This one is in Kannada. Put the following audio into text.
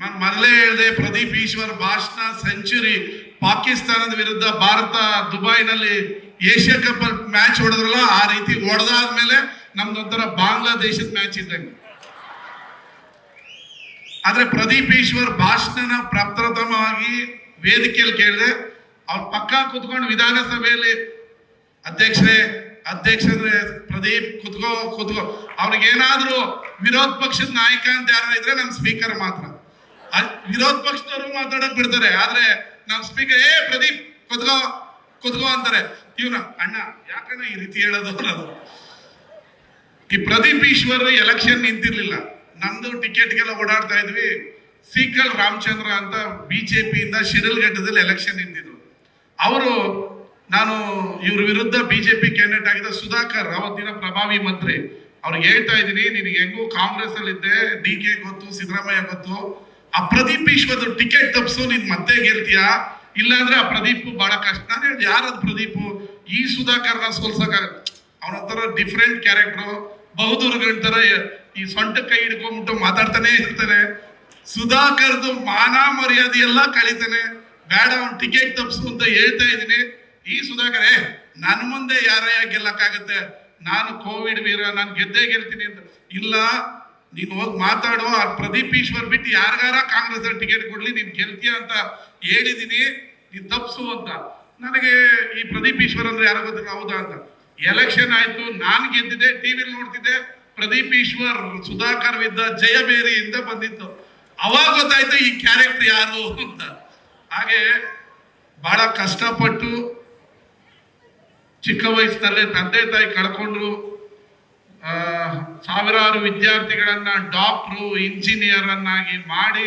ನಾನು ಮೊದಲೇ ಹೇಳಿದೆ, ಪ್ರದೀಪ್ ಈಶ್ವರ್ ಭಾಷಣ ಸೆಂಚುರಿ. ಪಾಕಿಸ್ತಾನದ ವಿರುದ್ಧ ಭಾರತ ದುಬೈನಲ್ಲಿ ಏಷ್ಯಾ ಕಪ್ ಮ್ಯಾಚ್ ಹೊಡೆದ್ರಲ್ಲ, ಆ ರೀತಿ ಹೊಡೆದಾದ್ಮೇಲೆ ನಮ್ದೊಂಥರ ಬಾಂಗ್ಲಾದೇಶದ ಮ್ಯಾಚ್ ಇದ್ದಂಗೆ. ಆದ್ರೆ ಪ್ರದೀಪ್ ಈಶ್ವರ್ ಭಾಷಣನ ಪ್ರಪ್ರಥಮವಾಗಿ ವೇದಿಕೆಯಲ್ಲಿ ಕೇಳಿದೆ. ಅವ್ರ ಪಕ್ಕ ಕುತ್ಕೊಂಡು ವಿಧಾನಸಭೆಯಲ್ಲಿ ಅಧ್ಯಕ್ಷರೇ ಪ್ರದೀಪ್ ಕುತ್ಕೋ ಅವ್ರಿಗೇನಾದ್ರೂ ವಿರೋಧ ಪಕ್ಷದ ನಾಯಕ ಅಂತ ಯಾರು ಇದ್ರೆ ನಮ್ ಸ್ಪೀಕರ್ ಮಾತ್ರ. ವಿರೋಧ ಪಕ್ಷದವರು ಮಾತಾಡಕ್ ಬಿಡ್ತಾರೆ, ಆದ್ರೆ ನಮ್ ಸ್ಪೀಕರ್ ಪ್ರದೀಪ್ ಕುತ್ಕೋ ಅಂತಾರೆ. ಇವ್ನ ಅಣ್ಣ ಯಾಕಣ್ಣ ಈ ರೀತಿ ಹೇಳೋದು ಅನ್ನೋದು. ಈ ಪ್ರದೀಪ್ ಈಶ್ವರ್ ಎಲೆಕ್ಷನ್ ನಿಂತಿರ್ಲಿಲ್ಲ, ನಮ್ದು ಟಿಕೆಟ್ಗೆಲ್ಲ ಓಡಾಡ್ತಾ ಇದ್ವಿ. ಸೀಕಲ್ ರಾಮಚಂದ್ರ ಅಂತ ಬಿಜೆಪಿಯಿಂದ ಶಿರಲ್ಘಟ್ಟದಲ್ಲಿ ಎಲೆಕ್ಷನ್ ನಿಂತಿದ್ರು. ಅವರು ಇವ್ರ ವಿರುದ್ಧ ಬಿಜೆಪಿ ಕ್ಯಾಂಡಿಡೇಟ್ ಆಗಿದ್ದ ಸುಧಾಕರ್, ಅವತ್ತಿನ ಪ್ರಭಾವಿ ಮಂತ್ರಿ, ಅವ್ರಿಗೆ ಹೇಳ್ತಾ ಇದ್ದೀನಿ, ನಿನಗೆ ಹೆಂಗೂ ಕಾಂಗ್ರೆಸ್ ಅಲ್ಲಿ ಇದ್ದೆ, DK ಗೊತ್ತು, ಸಿದ್ದರಾಮಯ್ಯ ಗೊತ್ತು, ಆ ಪ್ರದೀಪ್ ಈಶ್ವರ್ ಟಿಕೆಟ್ ತಪ್ಸು, ನೀನ್ ಮತ್ತೆ ಗೆಲ್ತೀಯಾ, ಇಲ್ಲಾಂದ್ರೆ ಆ ಪ್ರದೀಪ್ ಬಹಳ ಕಷ್ಟ. ನಾನು ಹೇಳಿ, ಯಾರದ್ ಪ್ರದೀಪ್? ಈ ಸುಧಾಕರ್ನ ಸೋಲ್ಸಕ್ಕಾಗಲ್ಲ. ಅವನೊಂಥರ ಡಿಫ್ರೆಂಟ್ ಕ್ಯಾರೆಕ್ಟರ್, ಬಹುದೂರ್ಗಳ ತರ ಈ ಸೊಂಟ ಕೈ ಹಿಡ್ಕೊಂಡ್ಬಿಟ್ಟು ಮಾತಾಡ್ತಾನೆ ಇರ್ತಾನೆ. ಸುಧಾಕರ್ದು ಮಾನ ಮರ್ಯಾದೆ ಎಲ್ಲ ಕಳೀತಾನೆ. ಬೇಡ, ಅವ್ನ್ ಟಿಕೆಟ್ ತಪ್ಸು ಅಂತ ಹೇಳ್ತಾ ಇದ್ದೀನಿ. ಈ ಸುಧಾಕರ್ ನನ್ ಮುಂದೆ ಯಾರ ಗೆಲ್ಲಕ್ಕಾಗತ್ತೆ, ನಾನು ಕೋವಿಡ್ ವೀರ, ನಾನು ಗೆದ್ದೇ ಗೆಲ್ತೀನಿ ಅಂತ. ಇಲ್ಲ, ನೀನು ಹೋಗಿ ಮಾತಾಡೋ, ಆ ಪ್ರದೀಪ್ ಈಶ್ವರ್ ಬಿಟ್ಟು ಯಾರಿಗಾರ ಕಾಂಗ್ರೆಸ್ ಟಿಕೆಟ್ ಕೊಡ್ಲಿ, ನೀನ್ ಗೆಲ್ತೀಯ ಅಂತ ಹೇಳಿದೀನಿ, ನೀನ್ ತಪ್ಸು ಅಂತ. ನನಗೆ ಈ ಪ್ರದೀಪ್ ಈಶ್ವರ್ ಅಂದ್ರೆ ಯಾರೋ ಗೊತ್ತಿಲ್ಲ. ಹೌದಾ ಅಂತ. ಎಲೆಕ್ಷನ್ ಆಯ್ತು, ನಾನ್ ಗೆದ್ದಿದ್ದೆ, ಟಿವಿಲಿ ನೋಡ್ತಿದ್ದೆ, ಪ್ರದೀಪ್ ಈಶ್ವರ್ ಸುಧಾಕರ್ ವಿದ್ದ ಜಯಬೇರಿಯಿಂದ ಬಂದಿತ್ತು. ಅವಾಗ ಗೊತ್ತಾಯ್ತು ಈ ಕ್ಯಾರೆಕ್ಟರ್ ಯಾರು ಅಂತ. ಹಾಗೆ ಬಹಳ ಕಷ್ಟಪಟ್ಟು ಚಿಕ್ಕ ವಯಸ್ಸಿನಲ್ಲೇ ತಂದೆ ತಾಯಿ ಕಳ್ಕೊಂಡ್ರು. ಸಾವಿರಾರು ವಿದ್ಯಾರ್ಥಿಗಳನ್ನ ಡಾಕ್ಟ್ರು, ಇಂಜಿನಿಯರ್ ಅನ್ನಾಗಿ ಮಾಡಿ